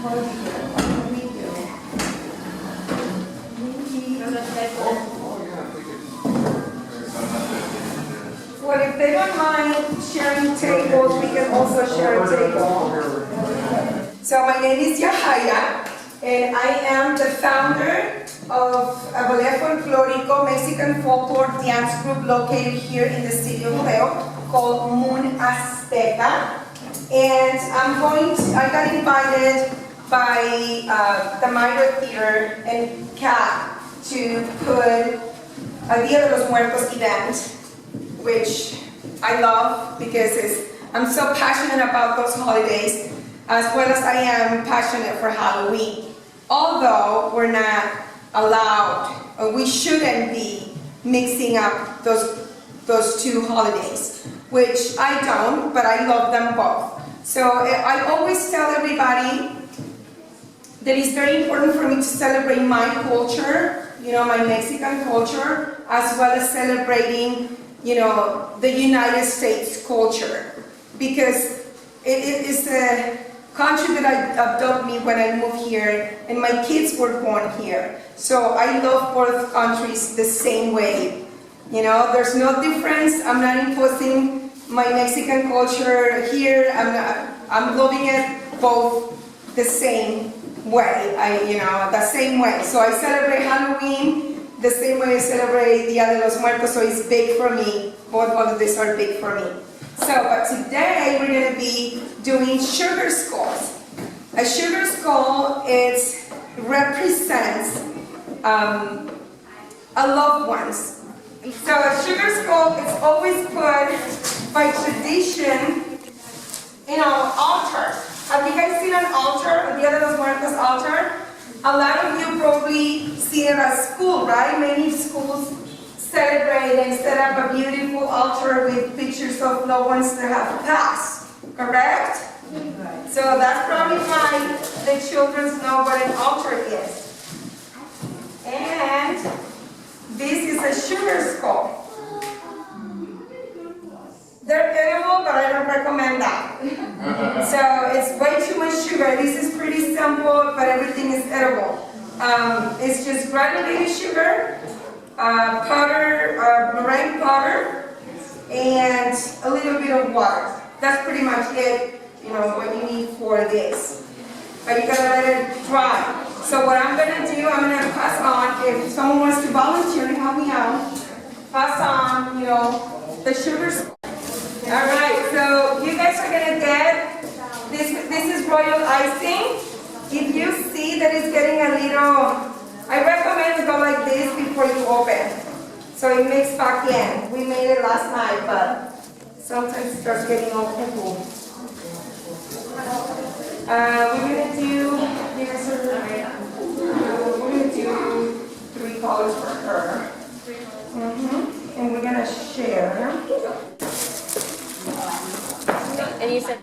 Well, if they don't mind sharing tables, we can also share a table. So my name is Yahaya, and I am the founder of a Ballet Folklorico Mexican folklore dance group located here in the city of Leo called Moon Azteca. And I got invited by the Minor Theater and CAT to put a Dia de los Muertos event, which I love because I'm so passionate about those holidays, as well as I am passionate for Halloween. Although we're not allowed, or we shouldn't be mixing up those two holidays, which I don't, but I love them both. So I always tell everybody that it's very important for me to celebrate my culture, my Mexican culture, as well as celebrating, the United States culture, because it is a country that adopted me when I moved here, and my kids were born here. So I love both countries the same way. There's no difference. I'm not imposing my Mexican culture here. I'm loving it both the same way. The same way. So I celebrate Halloween the same way I celebrate Dia de los Muertos, so it's big for me. Both holidays are big for me. But today we're going to be doing sugar skulls. A sugar skull represents a loved ones. So a sugar skull is always put by tradition in an altar. Have you guys seen an altar, a Dia de los Muertos altar? A lot of you probably see it at school, right? Many schools celebrate and set up a beautiful altar with pictures of loved ones that have passed, correct? So that's probably why the children know what an altar is. And this is a sugar skull. They're edible, but I don't recommend that. So it's way too much sugar. This is pretty simple, but everything is edible. It's just granulated sugar, powder, meringue powder, and a little bit of water. That's pretty much it, what you need for this. But you gotta let it dry. So what I'm gonna do, I'm gonna pass on, if someone wants to volunteer to help me out, pass on, the sugars. All right, so you guys are gonna get, this is royal icing. If you see that it's getting a little, I recommend to go like this before you open. So it mixes back in. We made it last night, but sometimes it starts getting all cool. We're gonna do, we're gonna do 3 colors for her. And we're gonna share. And you said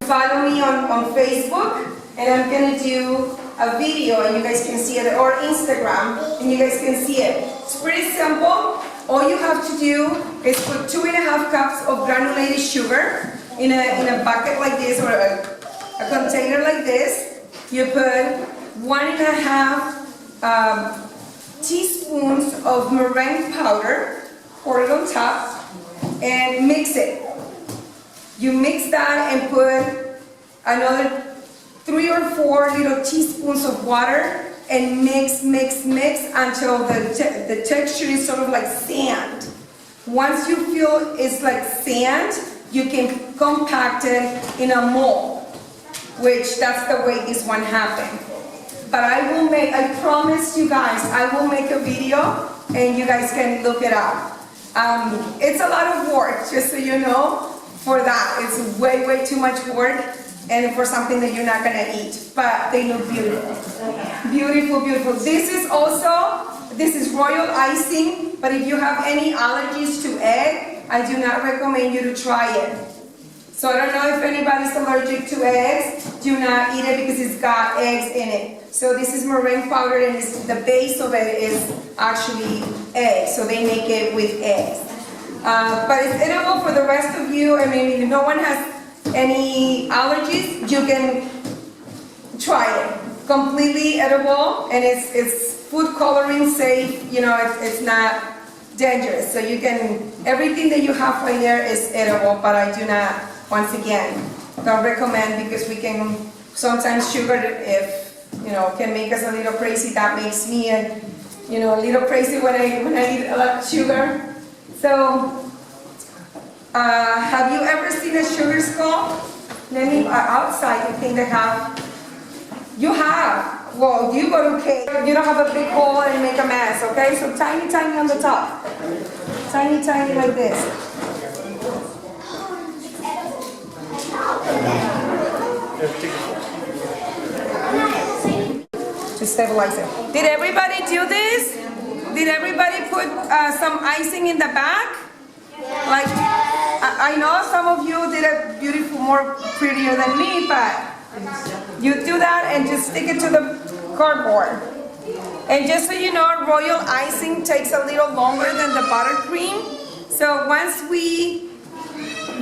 follow me on Facebook, and I'm gonna do a video and you guys can see it, or Instagram and you guys can see it. It's pretty simple. All you have to do is put 2.5 cups of granulated sugar in a bucket like this, or a container like this. You put 1.5 teaspoons of meringue powder, pour it on top, and mix it. You mix that and put another 3 or 4 little teaspoons of water, and mix until the texture is sort of like sand. Once you feel it's like sand, you can compact it in a mold, which that's the way this one happened. But I promise you guys, I will make a video and you guys can look it up. It's a lot of work, just so you know, for that. It's way too much work, and for something that you're not gonna eat. But they look beautiful. Beautiful. This is royal icing, but if you have any allergies to egg, I do not recommend you to try it. So I don't know if anybody's allergic to eggs. Do not eat it because it's got eggs in it. So this is meringue powder, and the base of it is actually eggs. So they make it with eggs. But it's edible for the rest of you. I mean, if no one has any allergies, you can try it. Completely edible, and it's food coloring safe. You know, it's not dangerous. So you can, everything that you have right there is edible, but I do not, once again, don't recommend, because we can, sometimes sugar, if, you know, can make us a little crazy. That makes me, a little crazy when I eat a lot of sugar. So, have you ever seen a sugar skull? Many outside, I think they have. You have. Well, you go to cake. You don't have a big hole and make a mess, okay? So tiny, tiny on the top. Tiny, tiny like this. To stabilize it. Did everybody do this? Did everybody put some icing in the back? Like, I know some of you did it beautiful, more prettier than me, but you do that and just stick it to the cardboard. And just so you know, royal icing takes a little longer than the buttercream. So once we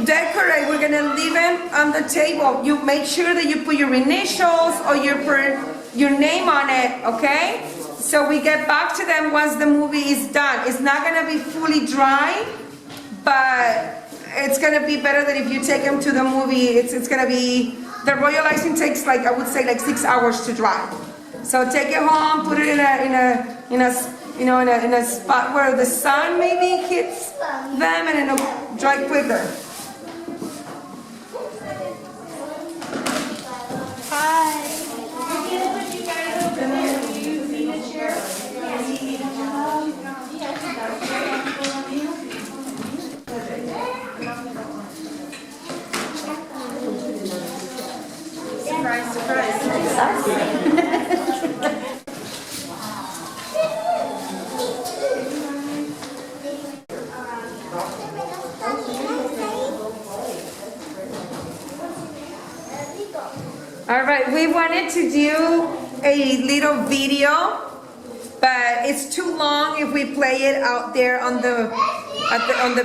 decorate, we're gonna leave it on the table. You make sure that you put your initials or your name on it, okay? So we get back to them once the movie is done. It's not gonna be fully dry, but it's gonna be better than if you take them to the movie. It's gonna be, the royal icing takes like, I would say like 6 hours to dry. So take it home, put it in a spot where the sun maybe hits them, and it'll dry quicker. Surprise, surprise. All right, we wanted to do a little video, but it's too long if we play it out there on the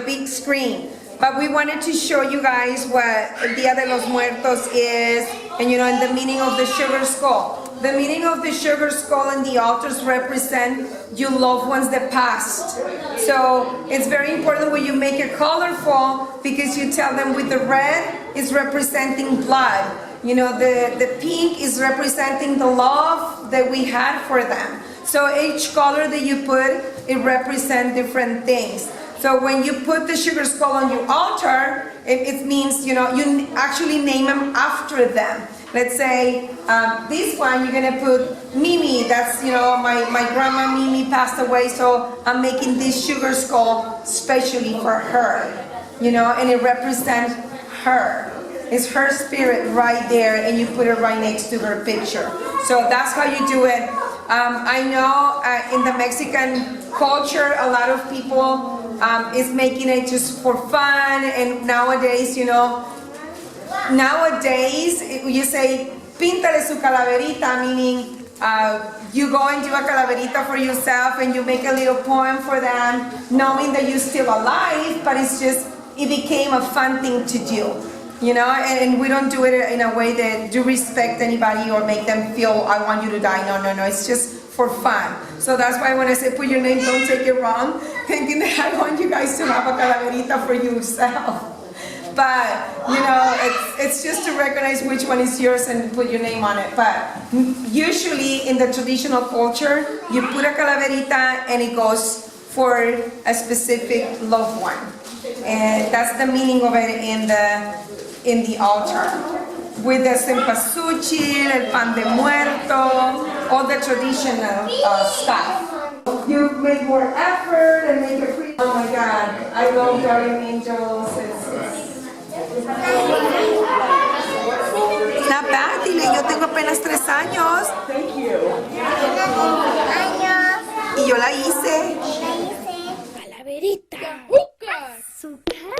big screen. But we wanted to show you guys what El Día de los Muertos is, and and the meaning of the sugar skull. The meaning of the sugar skull and the altars represent your loved ones that passed. So it's very important when you make it colorful, because you tell them with the red is representing blood. The pink is representing the love that we had for them. So each color that you put, it represents different things. So when you put the sugar skull on your altar, it means, you actually name them after them. Let's say this one, you're gonna put Mimi. That's, my grandma Mimi passed away, so I'm making this sugar skull specially for her, and it represents her. It's her spirit right there, and you put it right next to her picture. So that's how you do it. I know in the Mexican culture, a lot of people is making it just for fun, and nowadays, you say, píntale su calaverita, meaning you go and do a calaverita for yourself, and you make a little poem for them, knowing that you're still alive, but it became a fun thing to do. And we don't do it in a way that you respect anybody or make them feel, I want you to die. No, it's just for fun. So that's why when I say put your name, don't take it wrong, thinking that I want you guys to have a calaverita for yourself. But, it's just to recognize which one is yours and put your name on it. But usually in the traditional culture, you put a calaverita and it goes for a specific loved one. And that's the meaning of it in the altar. With the cempasúchil, el pan de muerto, all the traditional stuff. You make more effort and make it free. Oh my God, I love guardian angels. It's not bad, dile, yo tengo apenas 3 años. Thank you. Y yo la hice. Calaverita. Azúcar.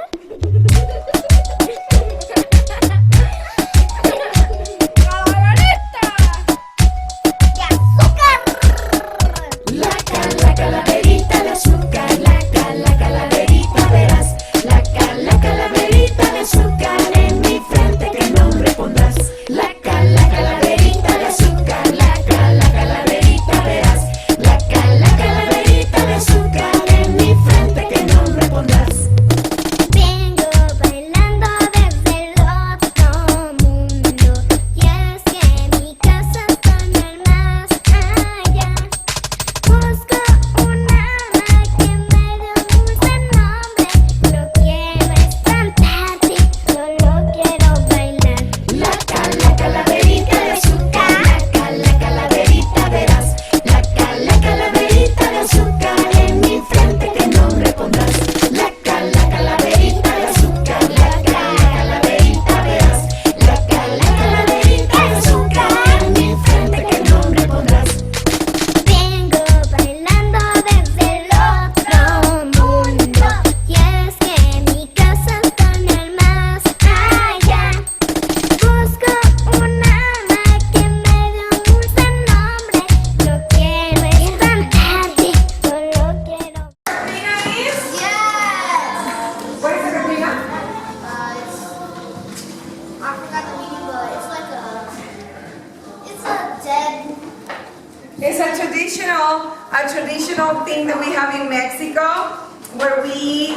traditional thing that we have in Mexico, where we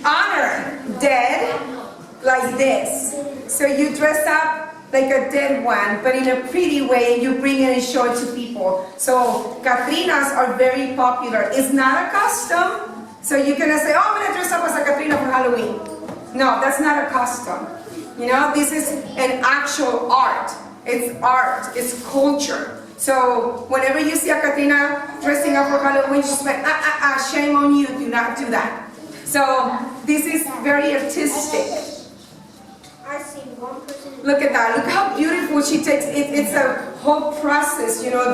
honor dead like this. So you dress up like a dead one, but in a pretty way, you bring it and show it to people. So Catrinas are very popular. It's not a custom, so you're gonna say, oh, I'm gonna dress up as a Catrina for Halloween. No, that's not a custom. You know, this is an actual art. It's art, it's culture. So whenever you see a Catrina dressing up for Halloween, she's like, shame on you, do not do that. So this is very artistic. I see one person. Look at that, look how beautiful she takes it. It's a whole process, you know,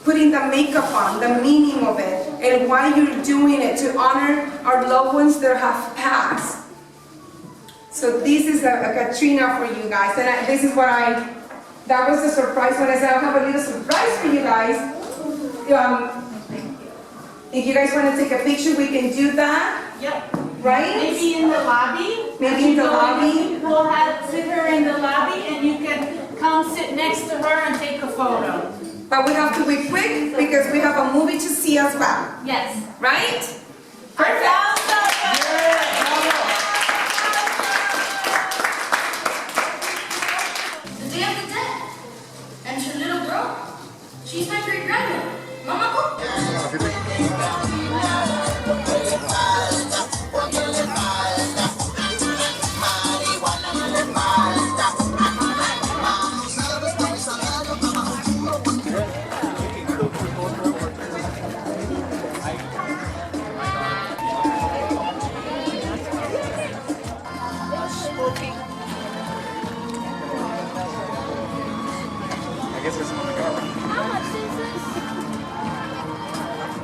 putting the makeup on, the meaning of it, and why you're doing it, to honor our loved ones that have passed. So this is a Catrina for you guys, and this is what that was the surprise when I said I'll have a little surprise for you guys. If you guys want to take a picture, we can do that. Yep. Right? Maybe in the lobby. Maybe in the lobby. We'll sit her in the lobby and you can come sit next to her and take a photo. But we have to be quick because we have a movie to see as well. Yes. Right? The Day of the Dead. And her little girl. She's my great grandmother. Mama Coco.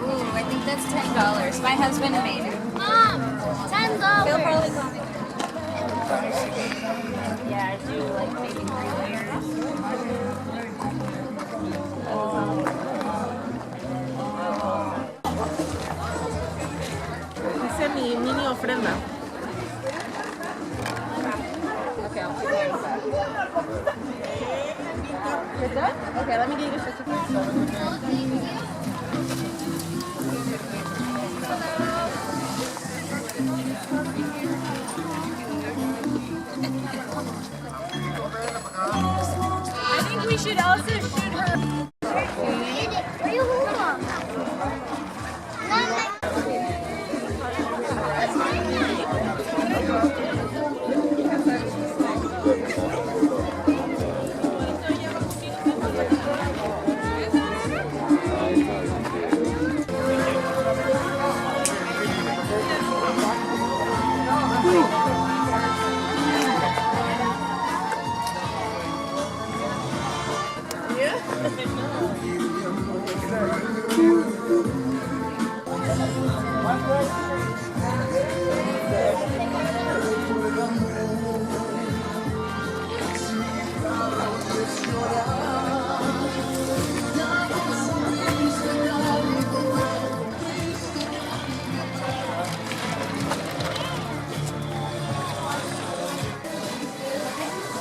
Ooh, I think that's $10. My husband made it. Mom, $10. He'll probably call me. Yeah, I do like maybe 3 layers. Dice mi mini ofrenda. Okay, I'll put it inside. You're done? Okay, let me get you a certificate. I think we should also shoot her.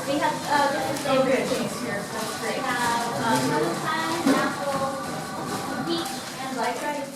We have different flavors here. We have clementine, apple, peach, and black rice.